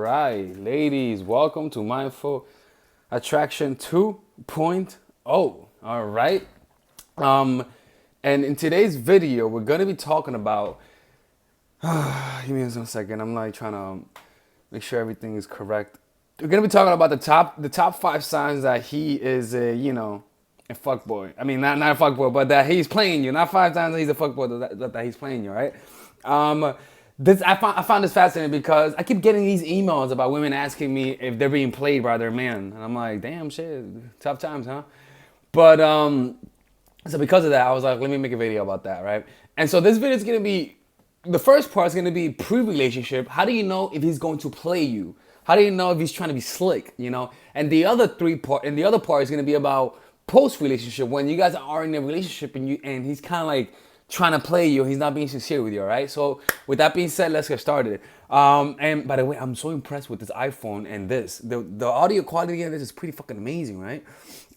right, ladies, welcome to Mindful Attraction 2.0. All right. Um, and in today's video, we're gonna be talking about. Give me one second. I'm like trying to make sure everything is correct. We're gonna be talking about the top five signs that he is a fuckboy. I mean, not a fuckboy, but that he's playing you. Not five times that he's a fuckboy, that he's playing you, right? Um, I found this fascinating because I keep getting these emails about women asking me if they're being played by their man, and I'm like, damn shit, tough times, huh? But so because of that, I was like, let me make a video about that, right? And so this video is gonna be, the first part is gonna be pre-relationship. How do you know if he's going to play you? How do you know if he's trying to be slick, you know? And the other part is gonna be about post-relationship, when you guys are in a relationship and he's kind of like trying to play you, he's not being sincere with you, all right? So with that being said, let's get started. And by the way, I'm so impressed with this iPhone and the audio quality of this is pretty fucking amazing, right?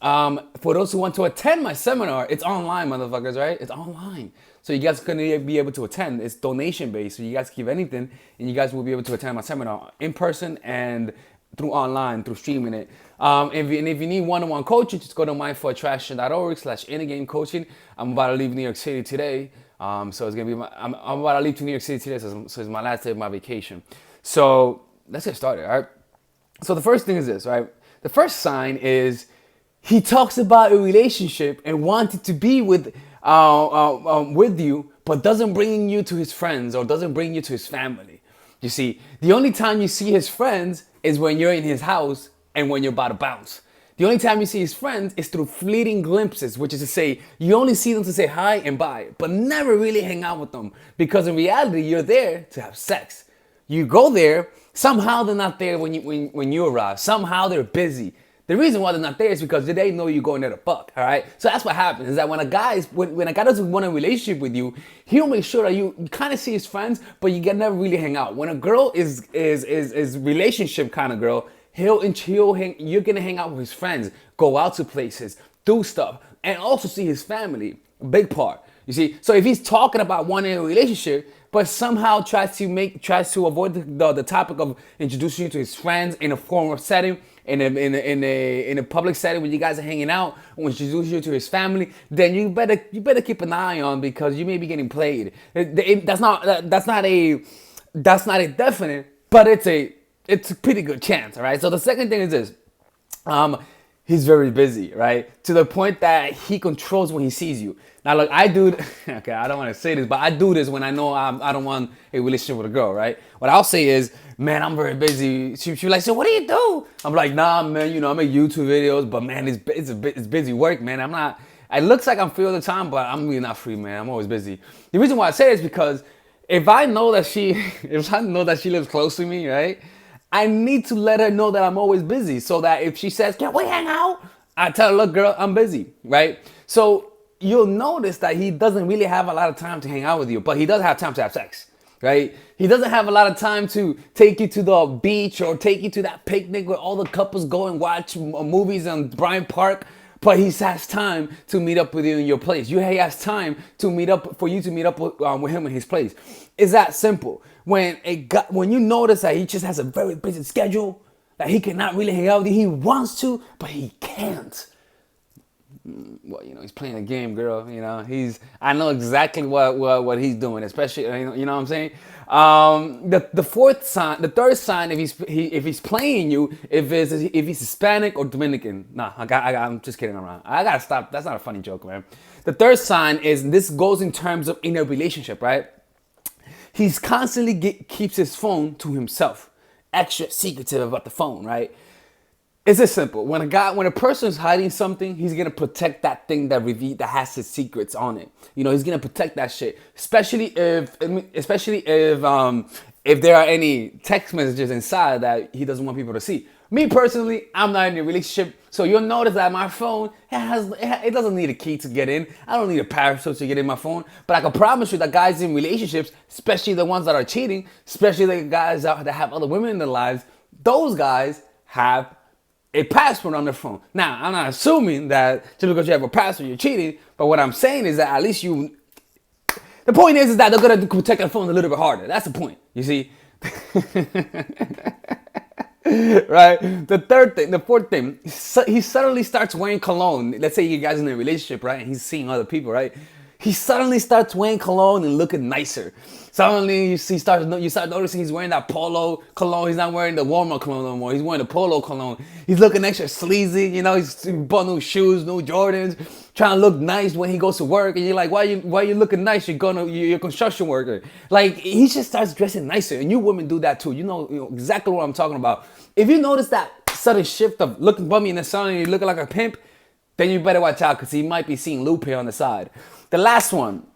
For those who want to attend my seminar, it's online, motherfuckers, right? It's online. So you guys gonna be able to attend. It's donation based, so you guys give anything and you guys will be able to attend my seminar in person and through online, through streaming it. If you need one-on-one coaching, just go to mindfulattraction.org/in-game coaching. I'm about to leave New York City today. So it's gonna be I'm about to leave to New York City today, so it's my last day of my vacation. So let's get started, all right? So the first thing is this, right? The first sign is he talks about a relationship and wanted to be with you, but doesn't bring you to his friends or doesn't bring you to his family. You see, the only time you see his friends is when you're in his house and when you're about to bounce. The only time you see his friends is through fleeting glimpses, which is to say, you only see them to say hi and bye, but never really hang out with them, because in reality, you're there to have sex. You go there, somehow they're not there when you arrive. Somehow they're busy. The reason why they're not there is because they know you're going there to fuck, all right? So that's what happens, is that when a guy doesn't want a relationship with you, he'll make sure that you kind of see his friends, but you can never really hang out. When a girl is relationship kind of girl, you're gonna hang out with his friends, go out to places, do stuff, and also see his family, a big part. You see, so if he's talking about wanting a relationship, but somehow tries to avoid the topic of introducing you to his friends in a formal setting, in a public setting when you guys are hanging out, or introduce you to his family, then you better keep an eye on, because you may be getting played. That's not a definite, but it's a pretty good chance, all right? So the second thing is this. He's very busy, right? To the point that he controls when he sees you. Now, look, okay, I don't want to say this, but I do this when I know I don't want a relationship with a girl, right? What I'll say is, man, I'm very busy. She'll be like, so what do you do? I'm like, nah, man, I make YouTube videos, but man, it's busy work, man. It looks like I'm free all the time, but I'm really not free, man. I'm always busy. The reason why I say it is because if I know that she lives close to me, right? I need to let her know that I'm always busy, so that if she says, can we hang out? I tell her, look, girl, I'm busy, right? So you'll notice that he doesn't really have a lot of time to hang out with you, but he does have time to have sex, right? He doesn't have a lot of time to take you to the beach or take you to that picnic where all the couples go and watch movies on Bryant Park, but he has time to meet up with you in your place. He has time to meet up with him in his place. It's that simple. When you notice that he just has a very busy schedule, that he cannot really hang out with you, he wants to, but he can't. Well, he's playing a game, girl. I know exactly what he's doing, especially, you know what I'm saying? The third sign, if he's playing you, if he's Hispanic or Dominican. Nah, I'm just kidding around. I gotta stop. That's not a funny joke, man. The third sign is, this goes in terms of in a relationship, right? He's constantly keeps his phone to himself, extra secretive about the phone, right? It's just simple. When a person is hiding something, he's gonna protect that thing that has his secrets on it. He's gonna protect that shit, especially if there are any text messages inside that he doesn't want people to see. Me personally, I'm not in a relationship, so you'll notice that my phone it doesn't need a key to get in. I don't need a password to get in my phone. But I can promise you that guys in relationships, especially the ones that are cheating, especially the guys that have other women in their lives, those guys have a password on their phone. Now, I'm not assuming that just because you have a password, you're cheating. But what I'm saying is that at least the point is that they're gonna protect their phone a little bit harder. That's the point. You see. Right? The fourth thing, he suddenly starts wearing cologne. Let's say you guys in a relationship, right? And he's seeing other people, right? He suddenly starts wearing cologne and looking nicer. Suddenly you start noticing he's wearing that polo cologne. He's not wearing the warmer cologne no more. He's wearing the polo cologne. He's looking extra sleazy. You know, he's bought new shoes, new Jordans, trying to look nice when he goes to work. And you're like, why you looking nice? You're a construction worker. Like, he just starts dressing nicer. And you women do that too. You know exactly what I'm talking about. If you notice that sudden shift of looking bummy in the sun and you're looking like a pimp, then you better watch out because he might be seeing Lupe on the side. The last one,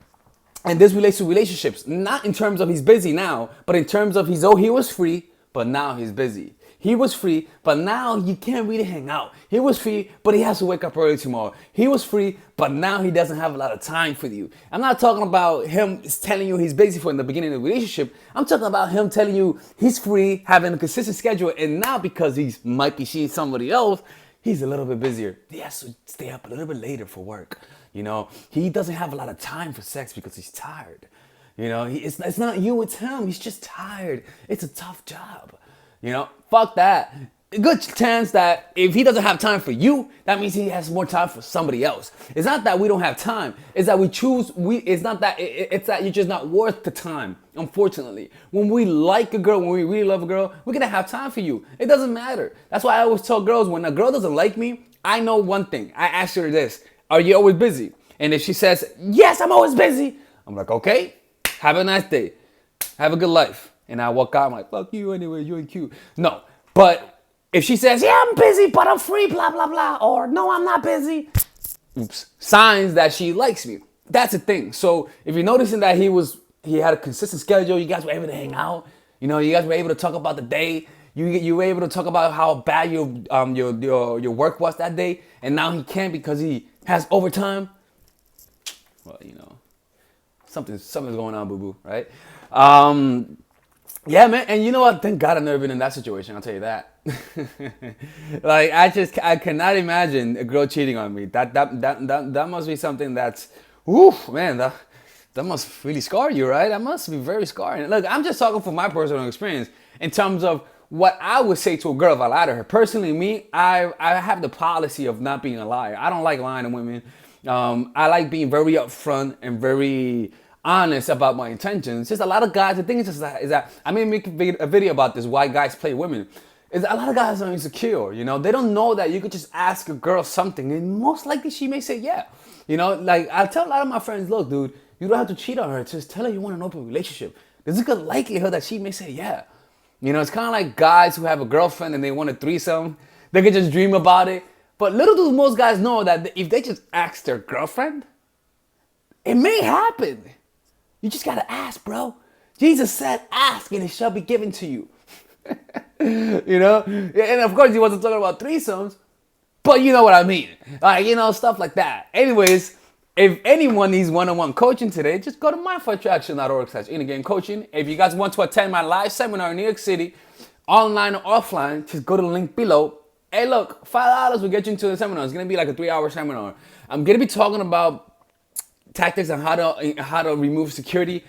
and this relates to relationships, not in terms of he's busy now, but in terms of he was free, but now he's busy. He was free, but now he can't really hang out. He was free, but he has to wake up early tomorrow. He was free, but now he doesn't have a lot of time for you. I'm not talking about him telling you he's busy for in the beginning of the relationship. I'm talking about him telling you he's free, having a consistent schedule, and now because he might be seeing somebody else, he's a little bit busier. He has to stay up a little bit later for work. You know, he doesn't have a lot of time for sex because he's tired. You know, it's not you, it's him. He's just tired. It's a tough job. You know, fuck that. A good chance that if he doesn't have time for you, that means he has more time for somebody else. It's not that we don't have time. It's that we choose. It's not that. It's that you're just not worth the time. Unfortunately, when we like a girl, when we really love a girl, we're gonna have time for you. It doesn't matter. That's why I always tell girls when a girl doesn't like me, I know one thing. I ask her this: are you always busy? And if she says yes, I'm always busy, I'm like, okay, have a nice day, have a good life, and I walk out. I'm like, fuck you anyway. You ain't cute. No, but if she says, yeah, I'm busy, but I'm free, blah, blah, blah, or no, I'm not busy, oops, signs that she likes me. That's the thing. So if you're noticing that he had a consistent schedule, you guys were able to hang out, you know, you guys were able to talk about the day, you were able to talk about how bad your work was that day, and now he can't because he has overtime. Well, you know, something's going on, boo-boo, right? Yeah, man, and you know what? Thank God I've never been in that situation. I'll tell you that. Like I cannot imagine a girl cheating on me. That must be something that's, oof, man. That must really scar you, right? That must be very scarring. Look, I'm just talking from my personal experience in terms of what I would say to a girl if I lied to her. Personally, me, I have the policy of not being a liar. I don't like lying to women. I like being very upfront and very honest about my intentions. Just a lot of guys, the thing is that I may make a video about this, why guys play women. Is a lot of guys are insecure, you know? They don't know that you could just ask a girl something and most likely she may say yeah. You know, like I tell a lot of my friends, look, dude, you don't have to cheat on her. Just tell her you want an open relationship. There's a good likelihood that she may say yeah. You know, it's kind of like guys who have a girlfriend and they want a threesome. They could just dream about it. But little do most guys know that if they just ask their girlfriend, it may happen. You just gotta ask, bro. Jesus said, ask and it shall be given to you. You know? And of course he wasn't talking about threesomes, but you know what I mean. Like, you know, stuff like that. Anyways, if anyone needs one-on-one coaching today, just go to mindforattraction.org/in-again coaching. If you guys want to attend my live seminar in New York City, online or offline, just go to the link below. Hey, look, $5 will get you into the seminar. It's gonna be like a 3-hour seminar. I'm gonna be talking about tactics on how to remove security,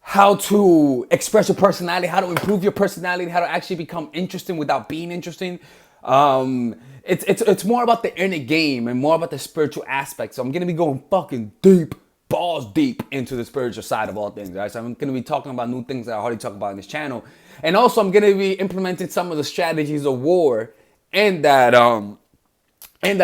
how to express your personality, how to improve your personality, how to actually become interesting without being interesting. It's more about the inner game and more about the spiritual aspect. So I'm gonna be going fucking deep, balls deep into the spiritual side of all things. Right? So I'm gonna be talking about new things that I already talk about in this channel, and also I'm gonna be implementing some of the strategies of war in that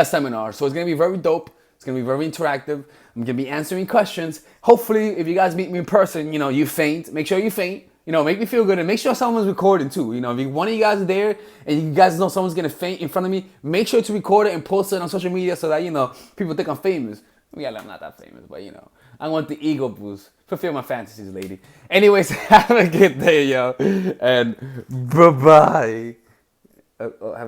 seminar. So it's gonna be very dope. It's gonna be very interactive. I'm gonna be answering questions. Hopefully, if you guys meet me in person, you know, you faint. Make sure you faint. You know, make me feel good and make sure someone's recording too. You know, if one of you guys are there and you guys know someone's gonna faint in front of me, make sure to record it and post it on social media so that, you know, people think I'm famous. Yeah, I'm not that famous, but you know, I want the ego boost. Fulfill my fantasies, lady. Anyways, have a good day, yo. And bye-bye.